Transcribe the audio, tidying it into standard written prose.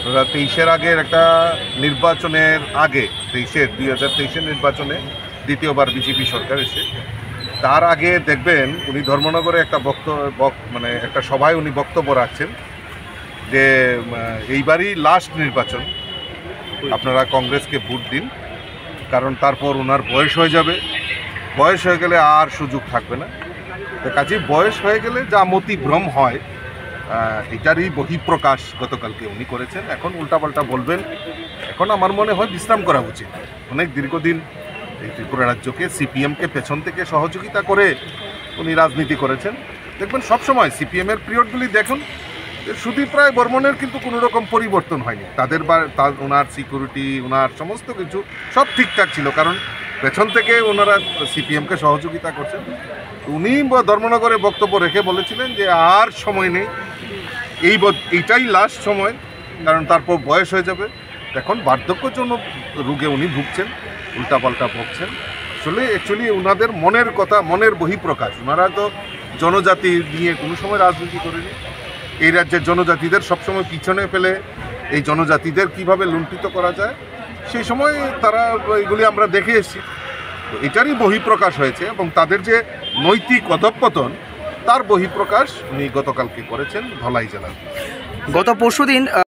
আপনারা 23-এর আগের একটা নির্বাচনের আগে 2023-এর নির্বাচনে দ্বিতীয়বার বিজেপি সরকার এসে তার আগে দেখবেন উনি ধর্মনগরে একটা মানে একটা সভায় উনি বক্তব্য রাখছেন যে এইবারই লাস্ট নির্বাচন, আপনারা কংগ্রেসকে ভোট দিন, কারণ তারপর ওনার বয়স হয়ে যাবে, বয়স হয়ে গেলে আর সুযোগ থাকবে না। তো কাজেই বয়স হয়ে গেলে যা মতিভ্রম হয় এটারই বহিঃপ্রকাশ গতকালকে উনি করেছেন। এখন উল্টাপাল্টা বলবেন, এখন আমার মনে হয় বিশ্রাম করা উচিত। অনেক দীর্ঘদিন এই ত্রিপুরা রাজ্যকে সিপিএমকে পেছন থেকে সহযোগিতা করে উনি রাজনীতি করেছেন। দেখবেন সবসময় সিপিএমের পিরিয়ডগুলি দেখুন, সুদীপ রায় বর্মনের কিন্তু কোনো রকম পরিবর্তন হয়নি। ওনার সিকিউরিটি, ওনার সমস্ত কিছু সব ঠিকঠাক ছিল, কারণ পেছন থেকে ওনারা সিপিএমকে সহযোগিতা করছেন। উনি ধর্মনগরে বক্তব্য রেখে বলেছিলেন যে আর সময় নেই, এইটাই লাস্ট সময়, কারণ তারপর বয়স হয়ে যাবে। এখন বার্ধক্যজনক রোগে উনি ভুগছেন, উল্টাপাল্টা ভুগছেন। আসলে অ্যাকচুয়ালি ওনাদের মনের কথা, মনের বহিঃপ্রকাশ। ওনারা তো জনজাতি নিয়ে কোনো সময় রাজনীতি করেনি। এই রাজ্যের জনজাতিদের সবসময় পিছনে ফেলে এই জনজাতিদের কিভাবে লুণ্ঠিত করা যায় সেই সময় তারা এগুলি আমরা দেখে এসেছি। তো এটারই বহিঃপ্রকাশ হয়েছে এবং তাদের যে নৈতিক অধঃপতন তার বহিঃপ্রকাশ উনি গতকালকে করেছেন ধলাই জেলায়। গত পরশুদিন